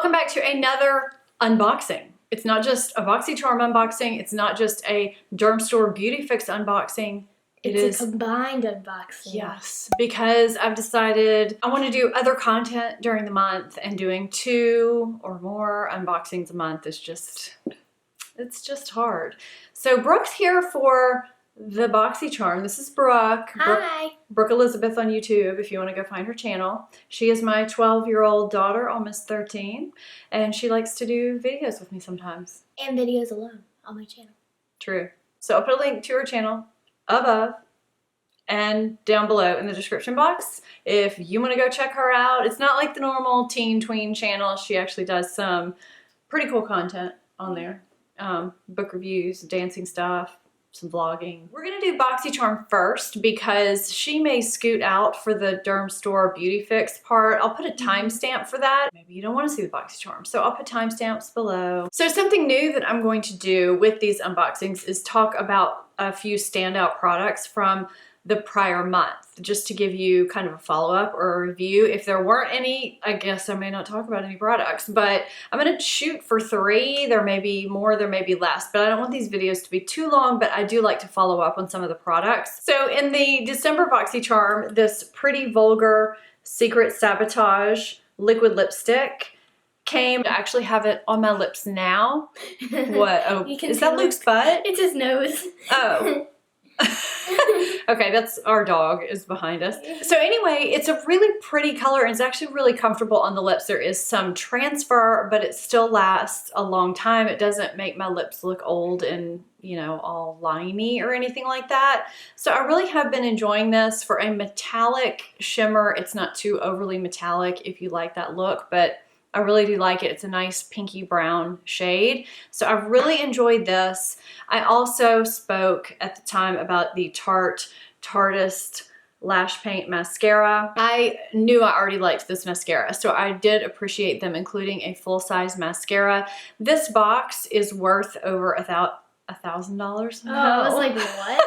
Welcome back to another unboxing. It's not just a Boxycharm unboxing. It's not just a Dermstore BeautyFIX unboxing. It's a combined unboxing. Yes, because I've decided I want to do other content during the month, and doing 2 or more unboxings a month is just, it's just hard. So Brooke's here for the Boxycharm. This is Brooke. Hi. Brooke Elizabeth on YouTube, if you want to go find her channel. She is my 12-year-old daughter, almost 13, and she likes to do videos with me sometimes. And videos alone on my channel. True. So I'll put a link to her channel above and down below in the description box if you want to go check her out. It's not like the normal teen tween channel. She actually does some pretty cool content on there. Book reviews, dancing stuff, some vlogging. We're gonna do Boxycharm first because she may scoot out for the Dermstore BeautyFIX part. I'll put a timestamp for that. Maybe you don't want to see the Boxycharm, so I'll put timestamps below. So something new that I'm going to do with these unboxings is talk about a few standout products from the prior month, just to give you kind of a follow-up or a review. If there weren't any, I guess I may not talk about any products, but I'm gonna shoot for 3. There may be more, there may be less, but I don't want these videos to be too long, but I do like to follow up on some of the products. So in the December Boxycharm, this Pretty Vulgar Secret Sabotage liquid lipstick came. I actually have it on my lips now. What? Oh, is that Luke's butt? It's his nose. Oh. Okay, that's our dog is behind us. So anyway, it's a really pretty color and it's actually really comfortable on the lips. There is some transfer, but it still lasts a long time. It doesn't make my lips look old and, you know, all limey or anything like that. So I really have been enjoying this for a metallic shimmer. It's not too overly metallic if you like that look, but I really do like it. It's a nice pinky brown shade. So I've really enjoyed this. I also spoke at the time about the Tarteist Lash Paint Mascara. I knew I already liked this mascara, so I did appreciate them including a full-size mascara. This box is worth over $1,000. Oh, I was like, what?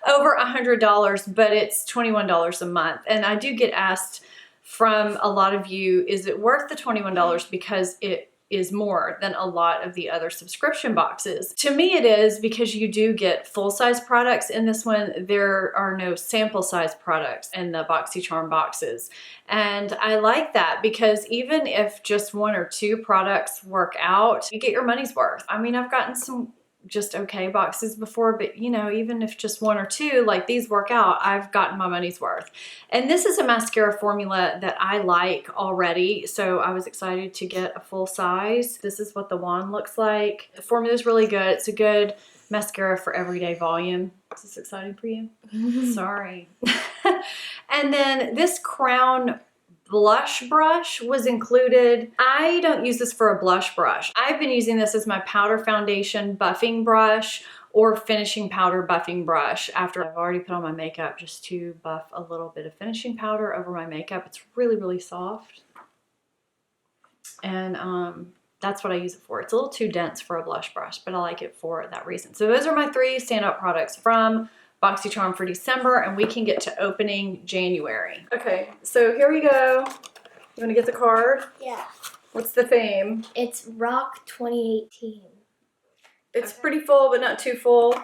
Over $100, but it's $21 a month. And I do get asked from a lot of you, is it worth the $21 because it is more than a lot of the other subscription boxes? To me it is, because you do get full-size products in this one. There are no sample size products in the Boxycharm boxes, and I like that because even if just 1 or 2 products work out, you get your money's worth. I mean, I've gotten some just okay boxes before, but you know, even if just 1 or 2 like these work out, I've gotten my money's worth. And this is a mascara formula that I like already, so I was excited to get a full size. This is what the wand looks like. The formula is really good. It's a good mascara for everyday volume. Is this exciting for you? Sorry. And then this Crown blush brush was included. I don't use this for a blush brush. I've been using this as my powder foundation buffing brush or finishing powder buffing brush after I've already put on my makeup, just to buff a little bit of finishing powder over my makeup. It's really, really soft. And that's what I use it for. It's a little too dense for a blush brush, but I like it for that reason. So those are my 3 standout products from Boxycharm for December, and we can get to opening January. Okay, so here we go. You want to get the card? Yeah. What's the theme? It's Rock 2018. It's pretty full, but not too full.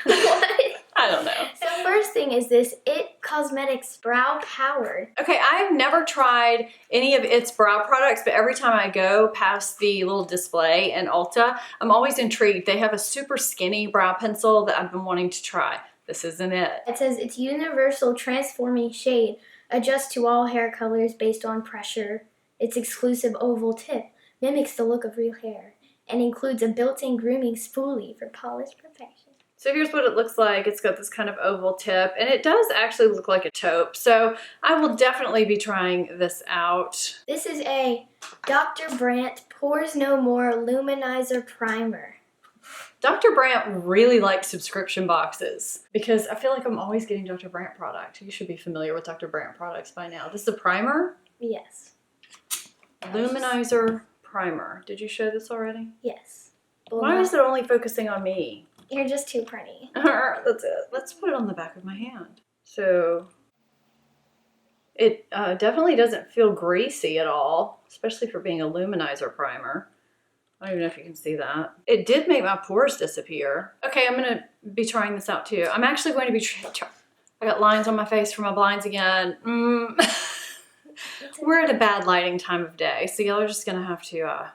What? I don't know. So first thing is this It Cosmetics Brow Power. Okay, I've never tried any of its brow products, but every time I go past the little display in Ulta, I'm always intrigued. They have a super skinny brow pencil that I've been wanting to try. This isn't it. It says it's universal transforming shade, adjusts to all hair colors based on pressure. Its exclusive oval tip mimics the look of real hair and includes a built-in grooming spoolie for polished perfection. So here's what it looks like. It's got this kind of oval tip, and it does actually look like a taupe. So I will definitely be trying this out. This is a Dr. Brandt Pores No More Luminizer Primer. Dr. Brandt really likes subscription boxes because I feel like I'm always getting Dr. Brandt product. You should be familiar with Dr. Brandt products by now. This is a primer? Yes. Luminizer primer. Did you show this already? Yes. Why is it only focusing on me? You're just too pretty. That's it. Let's put it on the back of my hand. So it definitely doesn't feel greasy at all. especially for being a luminizer primer. I don't even know if you can see that. It did make my pores disappear. Okay, I'm gonna be trying this out too. I'm actually going to be, I got lines on my face from my blinds again. We're at a bad lighting time of day, so y'all are just gonna have to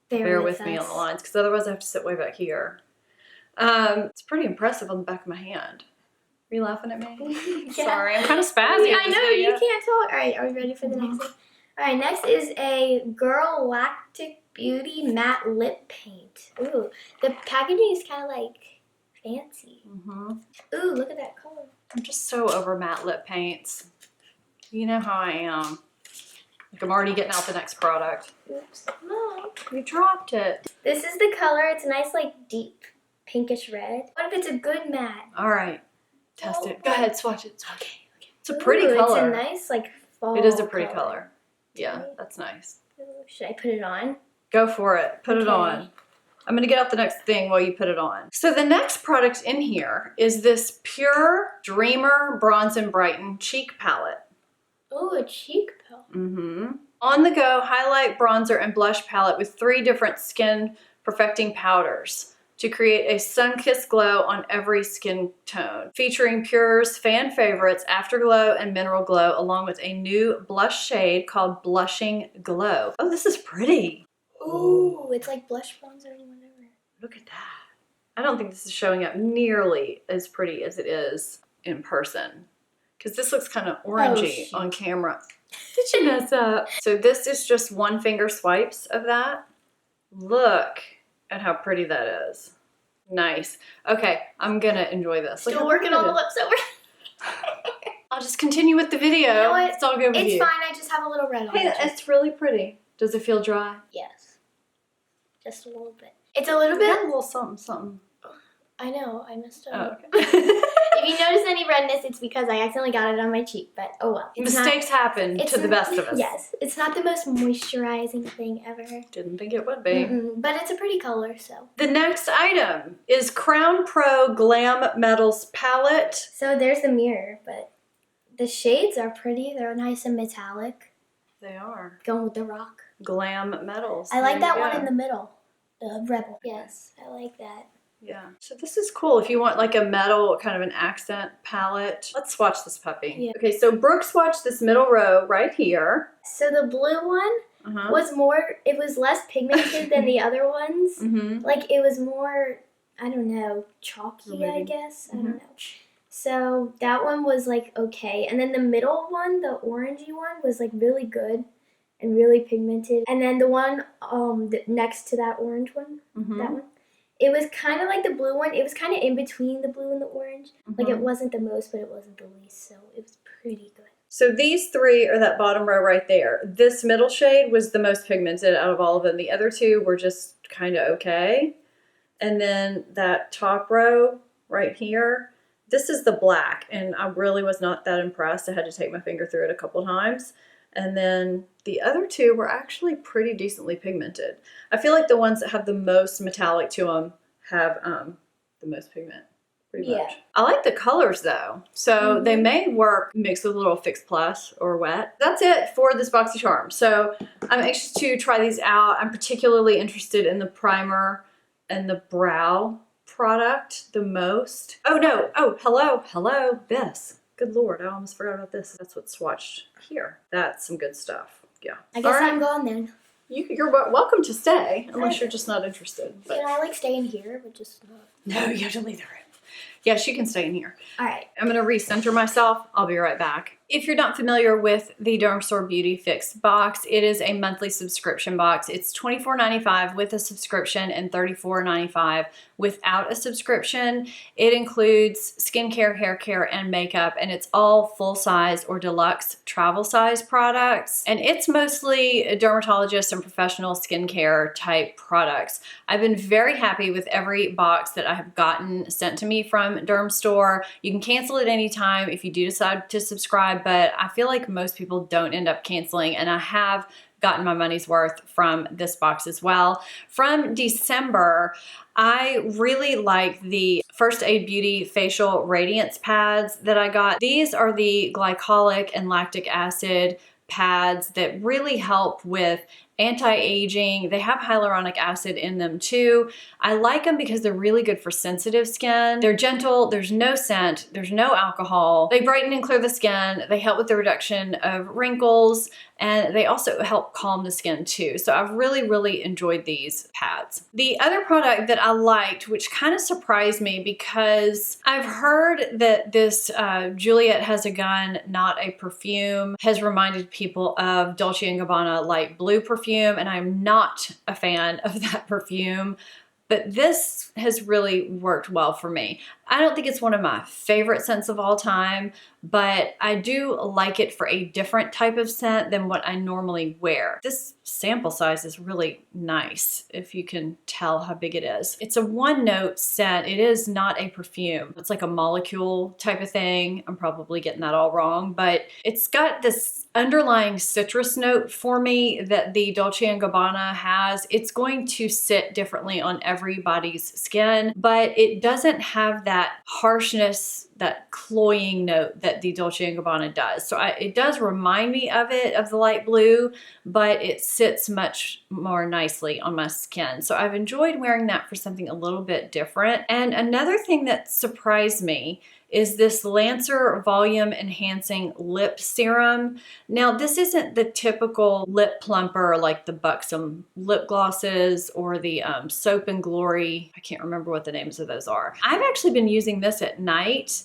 bear with me on the lines, because otherwise I have to sit way back here. It's pretty impressive on the back of my hand. Are you laughing at me? Yeah. Sorry, I'm kind of spazzy. I know, you can't talk. All right, are we ready for the next one? All right, next is a Girlactik Beauty Matte Lip Paint. Ooh, the packaging is kind of like fancy. Ooh, look at that color. I'm just so over matte lip paints. You know how I am. Like I'm already getting out the next product. Oops, no. You dropped it. This is the color. It's a nice, like, deep pinkish red. What if it's a good matte? All right, test it. Go ahead, swatch it. Okay. It's a pretty color. It's a nice, like, fall It is a pretty color. Yeah, that's nice. Should I put it on? Go for it. Put it on. I'm gonna get out the next thing while you put it on. So the next product in here is this Pure Dreamer Bronze and Brighten Cheek Palette. Oh, a cheek palette. On the go highlight, bronzer, and blush palette with 3 different skin perfecting powders to create a sun-kissed glow on every skin tone. Featuring Pure's fan favorites Afterglow and Mineral Glow, along with a new blush shade called Blushing Glow. Oh, this is pretty. Ooh, it's like blush bronzer or whatever. Look at that. I don't think this is showing up nearly as pretty as it is in person, because this looks kind of orangey on camera. Did you mess up? So this is just 1 finger swipes of that. Look at how pretty that is. Nice. Okay, I'm gonna enjoy this. Still working on the lips over. I'll just continue with the video. You know what? It's all good with you. It's fine, I just have a little red on Hey, it. it's really pretty. Does it feel dry? Yes. Just a little bit. It's a little bit. Got a little something, something. I know, I messed up. Oh, okay. If you notice any redness, it's because I accidentally got it on my cheek, but oh well. Mistakes happen to the best of us. Yes, it's not the most moisturizing thing ever. Didn't think it would be. But it's a pretty color, so. The next item is Crown Pro Glam Metals Palette. So there's the mirror, but the shades are pretty. They're nice and metallic. They are. Going with the rock. Glam Metals. I like that one in the middle. The Rebel. Yes, I like that. Yeah. So this is cool if you want like a metal, kind of an accent palette. Let's swatch this puppy. Yeah. Okay, so Brooke swatched this middle row right here. So the blue one was more, it was less pigmented than the other ones. Like it was more, I don't know, chalky, I guess. I don't know. So that one was like okay. And then the middle one, the orangey one, was like really good and really pigmented. And then the one next to that orange one, that one, it was kind of like the blue one. It was kind of in between the blue and the orange. Like it wasn't the most, but it wasn't the least. So it was pretty good. So these 3 are that bottom row right there. This middle shade was the most pigmented out of all of them. The other 2 were just kind of okay. And then that top row right here, this is the black. And I really was not that impressed. I had to take my finger through it a couple times. And then the other 2 were actually pretty decently pigmented. I feel like the ones that have the most metallic to them have the most pigment, pretty much. I like the colors though. So they may work mixed with a little Fix Plus or wet. That's it for this Boxycharm. So I'm anxious to try these out. I'm particularly interested in the primer and the brow product the most. Oh no, oh, hello, this. Good Lord, I almost forgot about this. That's what's swatched here. That's some good stuff. Yeah. I guess I'm going then. You're welcome to stay, unless you're just not interested. But. You know, I like staying here, but just not. No, you have to leave the room. Yeah, she can stay in here. All right. I'm going to recenter myself. I'll be right back. If you're not familiar with the Dermstore BeautyFIX box, it is a monthly subscription box. It's $24.95 with a subscription and $34.95 without a subscription. It includes skincare, hair care, and makeup, and it's all full-size or deluxe travel size products. And it's mostly dermatologist and professional skincare type products. I've been very happy with every box that I have gotten sent to me from Dermstore. You can cancel at any time if you do decide to subscribe, but I feel like most people don't end up canceling, and I have gotten my money's worth from this box as well. From December, I really like the First Aid Beauty Facial Radiance Pads that I got. These are the glycolic and lactic acid pads that really help with anti-aging. They have hyaluronic acid in them too. I like them because they're really good for sensitive skin. They're gentle, there's no scent, there's no alcohol. They brighten and clear the skin. They help with the reduction of wrinkles, and they also help calm the skin too. So I've really, really enjoyed these pads. The other product that I liked, which kind of surprised me because I've heard that this Juliet Has a Gun, Not a Perfume, has reminded people of Dolce & Gabbana Light Blue perfume, and I'm not a fan of that perfume. But this has really worked well for me. I don't think it's one of my favorite scents of all time, but I do like it for a different type of scent than what I normally wear. This sample size is really nice, if you can tell how big it is. It's a 1-note scent. It is not a perfume. It's like a molecule type of thing. I'm probably getting that all wrong, but it's got this underlying citrus note for me that the Dolce & Gabbana has. It's going to sit differently on everybody's skin, but it doesn't have that harshness, that cloying note that the Dolce & Gabbana does. So it does remind me of it, of the light blue, but it sits much more nicely on my skin. So I've enjoyed wearing that for something a little bit different. And another thing that surprised me is this Lancer Volume Enhancing Lip Serum. Now, this isn't the typical lip plumper like the Buxom lip glosses or the Soap and Glory. I can't remember what the names of those are. I've actually been using this at night,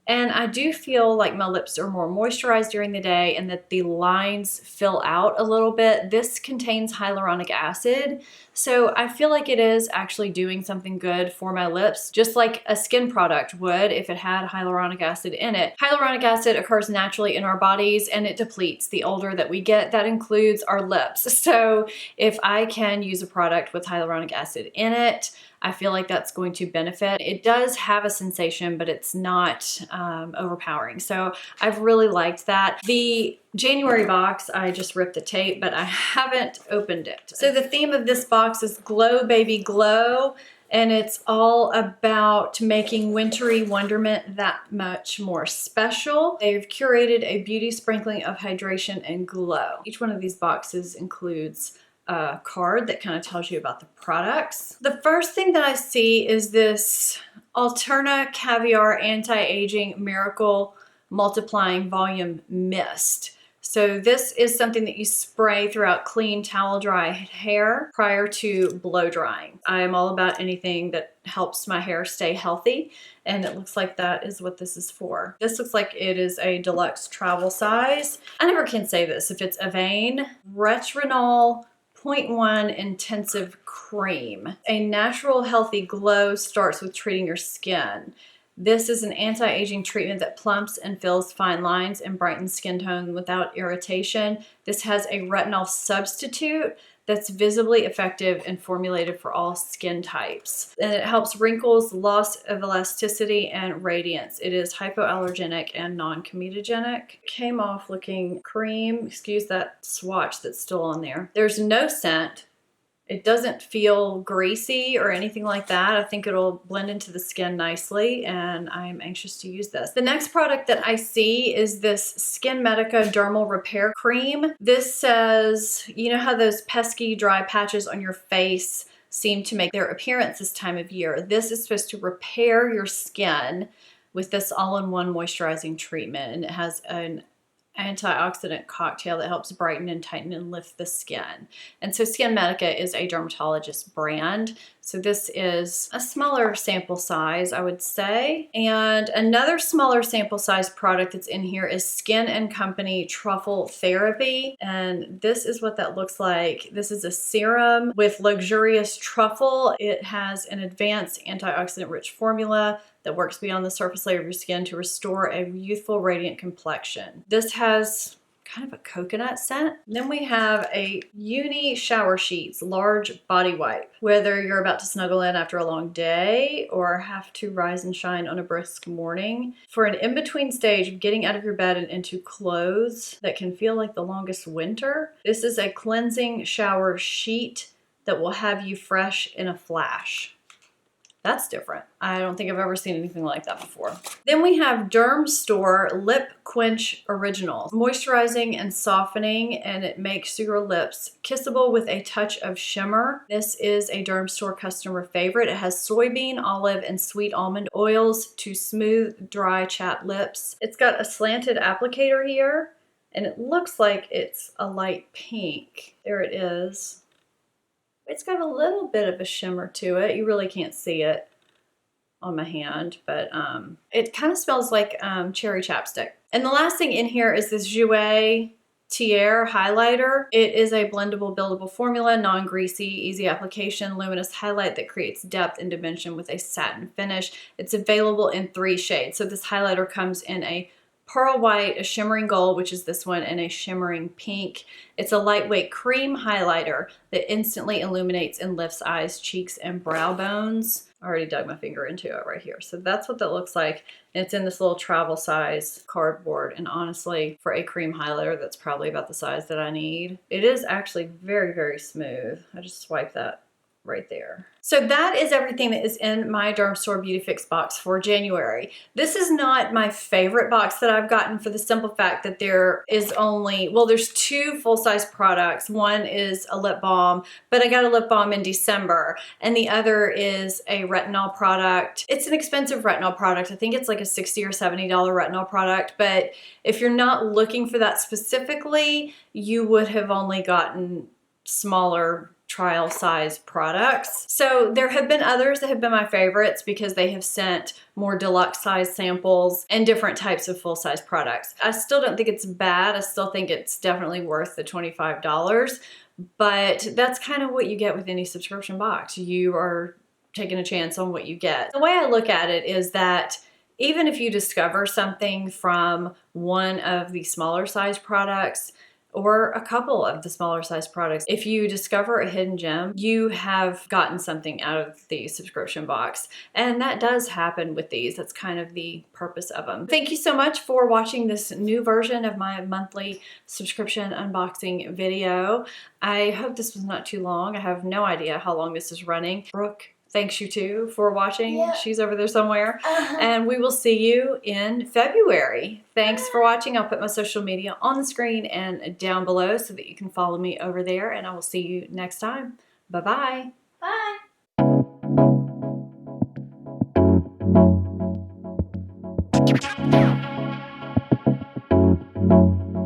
and I do feel like my lips are more moisturized during the day and that the lines fill out a little bit. This contains hyaluronic acid, so I feel like it is actually doing something good for my lips, just like a skin product would if it had hyaluronic acid in it. Hyaluronic acid occurs naturally in our bodies and it depletes the older that we get. That includes our lips. So if I can use a product with hyaluronic acid in it, I feel like that's going to benefit. It does have a sensation, but it's not overpowering. So I've really liked that. The January box, I just ripped the tape, but I haven't opened it. So the theme of this box is Glow Baby Glow, and it's all about making wintry wonderment that much more special. They've curated a beauty sprinkling of hydration and glow. Each one of these boxes includes a card that kind of tells you about the products. The first thing that I see is this Alterna Caviar Anti-Aging Miracle Multiplying Volume Mist. So this is something that you spray throughout clean towel dry hair prior to blow drying. I am all about anything that helps my hair stay healthy, and it looks like that is what this is for. This looks like it is a deluxe travel size. I never can say this if it's Avane Retinol 0.1 Intensive Cream. A natural healthy glow starts with treating your skin. This is an anti-aging treatment that plumps and fills fine lines and brightens skin tone without irritation. This has a retinol substitute that's visibly effective and formulated for all skin types. And it helps wrinkles, loss of elasticity, and radiance. It is hypoallergenic and non-comedogenic. Came off looking cream. Excuse that swatch that's still on there. There's no scent. It doesn't feel greasy or anything like that. I think it'll blend into the skin nicely, and I'm anxious to use this. The next product that I see is this Skin Medica Dermal Repair Cream. This says, you know how those pesky dry patches on your face seem to make their appearance this time of year? This is supposed to repair your skin with this all-in-one moisturizing treatment, and it has an antioxidant cocktail that helps brighten and tighten and lift the skin. And so Skin Medica is a dermatologist brand. So this is a smaller sample size, I would say. And another smaller sample size product that's in here is Skin & Company Truffle Therapy. And this is what that looks like. This is a serum with luxurious truffle. It has an advanced antioxidant-rich formula that works beyond the surface layer of your skin to restore a youthful, radiant complexion. This has kind of a coconut scent. Then we have a Uni Shower Sheets Large Body Wipe. Whether you're about to snuggle in after a long day or have to rise and shine on a brisk morning, for an in-between stage of getting out of your bed and into clothes that can feel like the longest winter, this is a cleansing shower sheet that will have you fresh in a flash. That's different. I don't think I've ever seen anything like that before. Then we have Dermstore Lip Quench Original. Moisturizing and softening, and it makes your lips kissable with a touch of shimmer. This is a Dermstore customer favorite. It has soybean, olive, and sweet almond oils to smooth, dry, chapped lips. It's got a slanted applicator here, and it looks like it's a light pink. There it is. It's got a little bit of a shimmer to it. You really can't see it on my hand, but it kind of smells like cherry chapstick. And the last thing in here is this Jouer Tier highlighter. It is a blendable, buildable formula, non-greasy, easy application, luminous highlight that creates depth and dimension with a satin finish. It's available in 3 shades. So this highlighter comes in a pearl white, a shimmering gold, which is this one, and a shimmering pink. It's a lightweight cream highlighter that instantly illuminates and lifts eyes, cheeks, and brow bones. I already dug my finger into it right here. So that's what that looks like. And it's in this little travel size cardboard. And honestly, for a cream highlighter, that's probably about the size that I need. It is actually very, very smooth. I just swipe that right there. So that is everything that is in my Dermstore BeautyFIX box for January. This is not my favorite box that I've gotten for the simple fact that there is only, well, there's 2 full-size products. One is a lip balm, but I got a lip balm in December, and the other is a retinol product. It's an expensive retinol product. I think it's like a $60 or $70 retinol product, but if you're not looking for that specifically, you would have only gotten smaller trial size products. So there have been others that have been my favorites because they have sent more deluxe size samples and different types of full size products. I still don't think it's bad. I still think it's definitely worth the $25, but that's kind of what you get with any subscription box. You are taking a chance on what you get. The way I look at it is that even if you discover something from one of the smaller size products, or a couple of the smaller size products, if you discover a hidden gem, you have gotten something out of the subscription box. And that does happen with these. That's kind of the purpose of them. Thank you so much for watching this new version of my monthly subscription unboxing video. I hope this was not too long. I have no idea how long this is running. Brooke, thanks you too for watching. Yeah. She's over there somewhere. And we will see you in February. Thanks for watching. I'll put my social media on the screen and down below so that you can follow me over there. And I will see you next time. Bye-bye. Bye.